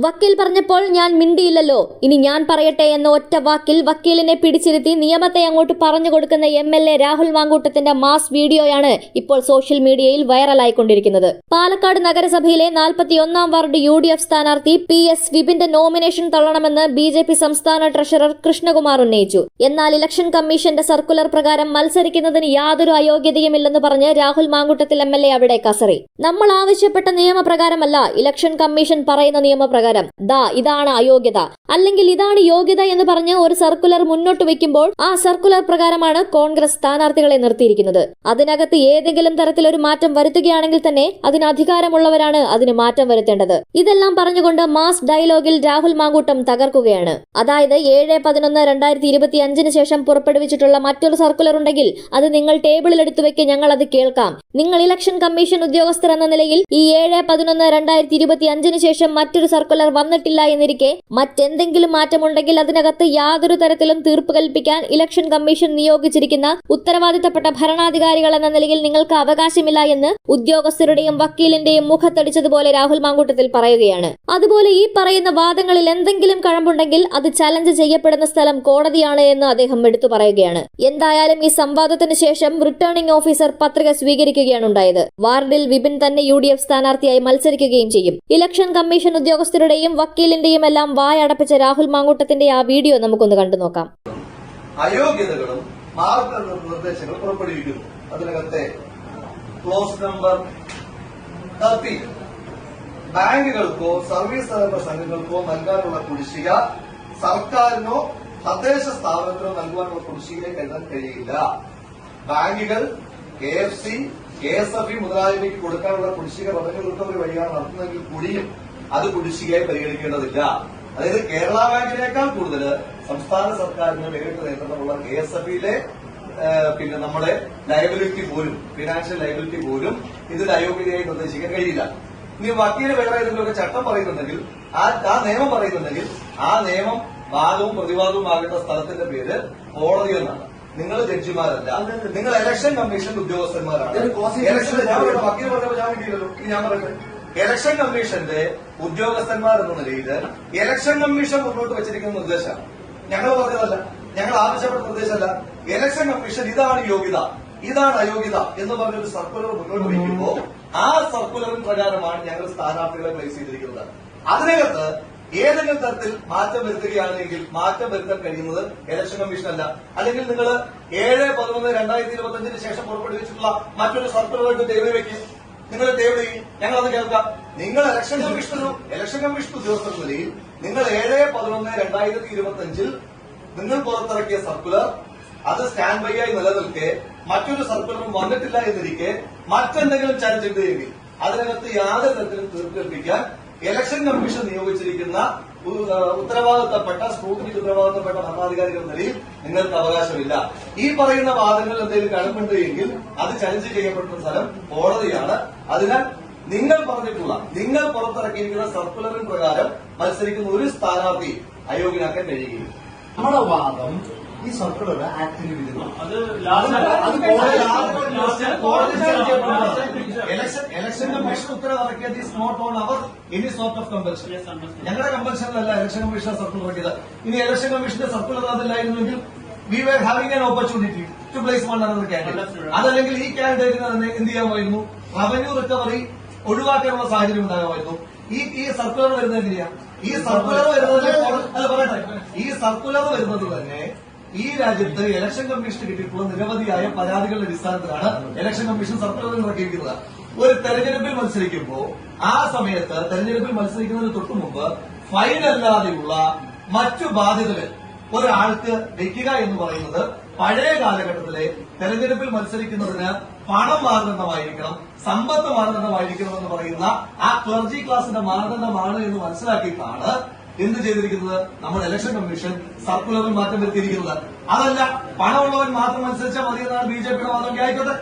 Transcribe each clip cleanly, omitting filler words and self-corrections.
വക്കീൽ പറഞ്ഞപ്പോൾ ഞാൻ മിണ്ടിയില്ലല്ലോ, ഇനി ഞാൻ പറയട്ടെ എന്ന ഒറ്റ വാക്കിൽ വക്കീലിനെ പിടിച്ചിരുത്തി നിയമത്തെ അങ്ങോട്ട് പറഞ്ഞു കൊടുക്കുന്ന MLA രാഹുൽ മാങ്കൂട്ടത്തിന്റെ മാസ് വീഡിയോയാണ് ഇപ്പോൾ സോഷ്യൽ മീഡിയയിൽ വൈറലായിക്കൊണ്ടിരിക്കുന്നത്. പാലക്കാട് നഗരസഭയിലെ 41ാം വാർഡ് UDF സ്ഥാനാർത്ഥി PS വിപിന്റെ നോമിനേഷൻ തള്ളണമെന്ന് BJP സംസ്ഥാന ട്രഷറർ കൃഷ്ണകുമാർ ഉന്നയിച്ചു. എന്നാൽ ഇലക്ഷൻ കമ്മീഷന്റെ സർക്കുലർ പ്രകാരം മത്സരിക്കുന്നതിന് യാതൊരു അയോഗ്യതയുമില്ലെന്ന് പറഞ്ഞ് രാഹുൽ മാങ്കൂട്ടത്തിൽ MLA അവിടെ കസറി. നമ്മൾ ആവശ്യപ്പെട്ട നിയമപ്രകാരമല്ല ഇലക്ഷൻ കമ്മീഷൻ പറയുന്ന നിയമപ്രകാരം ഇതാണ് അയോഗ്യത, അല്ലെങ്കിൽ ഇതാണ് യോഗ്യത എന്ന് പറഞ്ഞ് ഒരു സർക്കുലർ മുന്നോട്ട് വെക്കുമ്പോൾ ആ സർക്കുലർ പ്രകാരമാണ് കോൺഗ്രസ് സ്ഥാനാർത്ഥികളെ നിർത്തിയിരിക്കുന്നത്. അതിനകത്ത് ഏതെങ്കിലും തരത്തിലൊരു മാറ്റം വരുത്തുകയാണെങ്കിൽ തന്നെ അതിന് അധികാരമുള്ളവരാണ് അതിന് മാറ്റം വരുത്തേണ്ടത്. ഇതെല്ലാം പറഞ്ഞുകൊണ്ട് മാസ് ഡയലോഗിൽ രാഹുൽ മാങ്കൂട്ടം തകർക്കുകയാണ്. അതായത് 7/11/2025 ശേഷം പുറപ്പെടുവിച്ചിട്ടുള്ള മറ്റൊരു സർക്കുലർ ഉണ്ടെങ്കിൽ അത് നിങ്ങൾ ടേബിളിൽ എടുത്തു വെക്ക്, ഞങ്ങൾ അത് കേൾക്കാം. നിങ്ങൾ ഇലക്ഷൻ കമ്മീഷൻ ഉദ്യോഗസ്ഥർ എന്ന നിലയിൽ ഈ 7/11/2025 ശേഷം മറ്റൊരു സർക്കുലർ വന്നിട്ടില്ല എന്നിരിക്കെ മറ്റെന്തെങ്കിലും മാറ്റമുണ്ടെങ്കിൽ അതിനകത്ത് യാതൊരു തരത്തിലും തീർപ്പ് കൽപ്പിക്കാൻ ഇലക്ഷൻ കമ്മീഷൻ നിയോഗിച്ചിരിക്കുന്ന ഉത്തരവാദിത്തപ്പെട്ട ഭരണാധികാരികൾ എന്ന നിലയിൽ നിങ്ങൾക്ക് അവകാശമില്ല എന്ന് ഉദ്യോഗസ്ഥരുടെയും വക്കീലിന്റെയും മുഖത്തടിച്ചതുപോലെ രാഹുൽ മാങ്കൂട്ടത്തിൽ പറയുകയാണ്. അതുപോലെ ഈ പറയുന്ന വാദങ്ങളിൽ എന്തെങ്കിലും കഴമ്പുണ്ടെങ്കിൽ അത് ചലഞ്ച് ചെയ്യപ്പെടുന്ന സ്ഥലം കോടതിയാണ് എന്ന് അദ്ദേഹം എടുത്തു പറയുകയാണ്. എന്തായാലും ഈ സംവാദത്തിന് ശേഷം റിട്ടേണിംഗ് ഓഫീസർ പത്രിക സ്വീകരിക്കുകയാണ് ഉണ്ടായത്. വാർഡിൽ വിപിൻ തന്നെ UDF സ്ഥാനാർത്ഥിയായി മത്സരിക്കുകയും ചെയ്യും. ഇലക്ഷൻ കമ്മീഷൻ ഉദ്യോഗസ്ഥരുടെയും വക്കീലിന്റെയും എല്ലാം വായടപ്പിച്ച രാഹുൽ മാങ്കൂട്ടത്തിന്റെ ആ വീഡിയോ നമുക്കൊന്ന് കണ്ടു നോക്കാം. അയോഗ്യതകളും മാർഗനിർദ്ദേശങ്ങൾ പുറപ്പെടുവിക്കുന്നു. അതിനകത്തെ ക്ലോസ് നമ്പർ 13 ബാങ്കുകൾക്കോ സർവീസ് സഹകരണ സംഘങ്ങൾക്കോ നൽകാനുള്ള കുടിശ്ശിക സർക്കാരിനോ തദ്ദേശ സ്ഥാപനത്തിനോ നൽകുവാനുള്ള കുടിശ്ശികയിലേക്ക് എഴുതാൻ കഴിയില്ല. ബാങ്കുകൾ KFC KSFE മുതലായവയ്ക്ക് കൊടുക്കാനുള്ള കുടിശ്ശിക റവന്യൂ റിക്കവറി വഴിയാണ് നടത്തുന്നതെങ്കിൽ കൂടിയും അത് കുടിശ്ശികയായി പരിഗണിക്കേണ്ടതില്ല. അതായത് കേരള ബാങ്കിനേക്കാൾ കൂടുതൽ സംസ്ഥാന സർക്കാരിന് നേരിട്ട് നിയന്ത്രണമുള്ള KSFEയിലെ പിന്നെ നമ്മുടെ ലയബിലിറ്റി പോലും ഫിനാൻഷ്യൽ ലയബിലിറ്റി പോലും ഇതിൽ അയോഗ്യതയായി നിർദ്ദേശിക്കാൻ കഴിയില്ല. ഇനി വക്കീല് വേറെ ഏതെങ്കിലുമൊക്കെ ചട്ടം പറയുന്നുണ്ടെങ്കിൽ ആ നിയമം പറയുന്നുണ്ടെങ്കിൽ ആ നിയമം വാദവും പ്രതിവാദവും ആകേണ്ട സ്ഥലത്തിന്റെ പേര് കോടതി എന്നാണ്. നിങ്ങൾ ജഡ്ജിമാരല്ല, നിങ്ങൾ ഇലക്ഷൻ കമ്മീഷൻ ഉദ്യോഗസ്ഥന്മാരാണ്. വക്കീൽ പറഞ്ഞപ്പോൾ ഞാൻ കിട്ടിയില്ലല്ലോ, ഞാൻ പറയട്ടെ. ഇലക്ഷൻ കമ്മീഷന്റെ ഉദ്യോഗസ്ഥന്മാർ എന്ന നിലയിൽ ഇലക്ഷൻ കമ്മീഷൻ മുന്നോട്ട് വെച്ചിരിക്കുന്ന നിർദ്ദേശമാണ്, ഞങ്ങൾ പറഞ്ഞതല്ല, ഞങ്ങൾ ആവശ്യപ്പെട്ട നിർദ്ദേശമല്ല. ഇലക്ഷൻ കമ്മീഷൻ ഇതാണ് യോഗ്യത, ഇതാണ് അയോഗ്യത എന്ന് പറഞ്ഞൊരു സർക്കുലർ മുന്നോട്ട് വയ്ക്കുമ്പോൾ ആ സർക്കുലറിന് പ്രകാരമാണ് ഞങ്ങൾ സ്ഥാനാർത്ഥികളെ പ്ലേസ് ചെയ്തിരിക്കുന്നത്. അതിനകത്ത് ഏതെങ്കിലും തരത്തിൽ മാറ്റം വരുത്തുകയാണെങ്കിൽ മാറ്റം വരുത്താൻ കഴിയുന്നത് ഇലക്ഷൻ കമ്മീഷൻ അല്ല. അല്ലെങ്കിൽ നിങ്ങൾ 7/11/2025 ശേഷം പുറപ്പെടുവിച്ചിട്ടുള്ള മറ്റൊരു സർക്കുലറായിട്ട് ടേബിൾ വയ്ക്കും, നിങ്ങൾ ടേബിൾ ചെയ്യും, ഞങ്ങളത് കേൾക്കാം. നിങ്ങൾ ഇലക്ഷൻ കമ്മീഷൻ ഉദ്യോഗസ്ഥർ നിലയിൽ നിങ്ങൾ 7/11/2025 നിങ്ങൾ പുറത്തിറക്കിയ സർക്കുലർ അത് സ്റ്റാൻഡ് ബൈ ആയി നിലനിൽക്കെ മറ്റൊരു സർക്കുലറും വന്നിട്ടില്ല എന്നിരിക്കെ മറ്റെന്തെങ്കിലും ചലഞ്ച് ഉണ്ടെങ്കിൽ അതിനകത്ത് യാതൊരു തരത്തിലും തീർപ്പ് കൽപ്പിക്കാൻ ഇലക്ഷൻ കമ്മീഷൻ നിയോഗിച്ചിരിക്കുന്ന ഉത്തരവാദിത്തപ്പെട്ട സ്ക്രൂട്ടിനിക്ക് ഉത്തരവാദിത്തപ്പെട്ട ഭരണാധികാരികൾ നിലയിൽ നിങ്ങൾക്ക് അവകാശമില്ല. ഈ പറയുന്ന വാദങ്ങൾ എന്തെങ്കിലും കഴമ്പുണ്ട് എങ്കിൽ അത് ചലഞ്ച് ചെയ്യപ്പെടുന്ന സ്ഥലം കോടതിയാണ്. അതിനാൽ നിങ്ങൾ പറഞ്ഞിട്ടുള്ള നിങ്ങൾ പുറത്തിറക്കിയിരിക്കുന്ന സർക്കുലറിന് പ്രകാരം മത്സരിക്കുന്ന ഒരു സ്ഥാനാർത്ഥി അയോഗ്യനാക്കാൻ കഴിയുകയില്ല. നമ്മുടെ വാദം ഈ സർക്കുലർ ആക്ടിന് വിരുദ്ധം. ഇലക്ഷൻ കമ്മീഷൻ ഉത്തരവിറക്കിയത് is not on our any sort of compulsion. ഞങ്ങളുടെ കമ്പൽഷനിലല്ല ഇലക്ഷൻ കമ്മീഷൻ സർക്കുലർ ഇറക്കിയത്. ഇനി ഇലക്ഷൻ കമ്മീഷന്റെ സർക്കുലർ അതില്ലായിരുന്നെങ്കിൽ we were having an opportunity to place one another candidate. അതല്ലെങ്കിൽ ഈ കാൻഡിഡേറ്റിന് തന്നെ എന്ത് ചെയ്യാമായിരുന്നു, റവന്യൂ റിക്കവറി ഒഴിവാക്കാനുള്ള സാഹചര്യം ഉണ്ടാകാമായിരുന്നു. ഈ സർക്കുലർ വരുന്നത് എങ്ങനെയാണ്? ഈ സർക്കുലർ വരുന്നത് തന്നെ ഈ രാജ്യത്ത് ഇലക്ഷൻ കമ്മീഷന് കിട്ടിയിട്ടുള്ള നിരവധിയായ പരാതികളുടെ അടിസ്ഥാനത്തിലാണ് ഇലക്ഷൻ കമ്മീഷൻ സർക്കുലർ ഇറക്കിയിരിക്കുന്നത്. ഒരു തെരഞ്ഞെടുപ്പിൽ മത്സരിക്കുമ്പോൾ ആ സമയത്ത് തെരഞ്ഞെടുപ്പിൽ മത്സരിക്കുന്നതിന് തൊട്ടു മുമ്പ് ഫൈനല്ലാതെയുള്ള മറ്റു ബാധ്യതകൾ ഒരാൾക്ക് വെക്കുക എന്ന് പറയുന്നത് പഴയ കാലഘട്ടത്തിലെ തെരഞ്ഞെടുപ്പിൽ മത്സരിക്കുന്നതിന് പണം മാനദണ്ഡമായിരിക്കണം, സമ്പത്ത് മാനദണ്ഡമായിരിക്കണം എന്ന് പറയുന്ന ആ ക്ലർജി ക്ലാസിന്റെ മാനദണ്ഡമാണ് എന്ന് മനസ്സിലാക്കിയിട്ടാണ് എന്ത് ചെയ്തിരിക്കുന്നത്, നമ്മൾ ഇലക്ഷൻ കമ്മീഷൻ സർക്കുലറിൽ മാറ്റം വരുത്തിയിരിക്കുന്നത്. അതല്ല പണമുള്ളവൻ മാത്രം മത്സരിച്ചാൽ മതി എന്നാണ് BJPയുടെ വാദം. ആയിക്കോട്ടെ,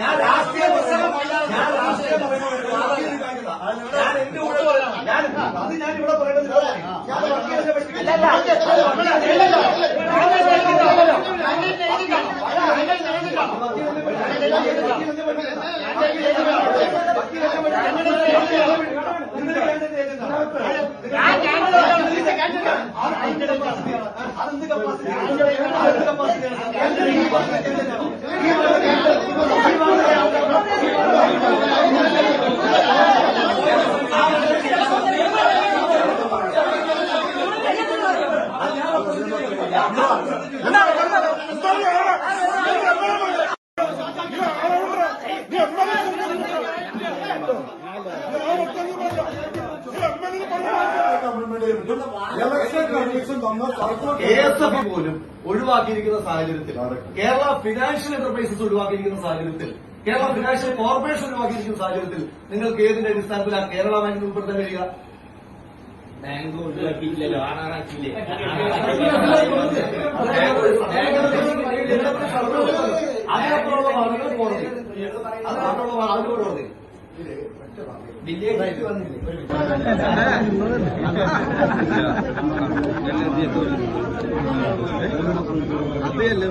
ഞാൻ രാഷ്ട്രീയ ഞാനിവിടെ പറയേണ്ടത് ഞാൻ KSF പോലും ഒഴിവാക്കിയിരിക്കുന്ന സാഹചര്യത്തിൽ, കേരള ഫിനാൻഷ്യൽ എന്റർപ്രൈസസ് ഒഴിവാക്കിയിരിക്കുന്ന സാഹചര്യത്തിൽ, കേരള ഫിനാൻഷ്യൽ കോർപ്പറേഷൻ ഒഴിവാക്കിയിരിക്കുന്ന സാഹചര്യത്തിൽ നിങ്ങൾക്ക് ഏതിന്റെ അടിസ്ഥാനത്തിൽ ആ കേരള ബാങ്കിന് ഉൾപ്പെടുത്താൻ കഴിയുക? ബാങ്ക് ഒഴിവാക്കിയില്ലല്ലോ, ആണാക്കിയില്ലേ? അതിനപ്പുറമുള്ള വാദങ്ങൾ കോടതി, അതിനപ്പുറമുള്ള വാദങ്ങൾ കോടതി. വില്ലേജ് വന്നില്ലേ? അതെയല്ലേ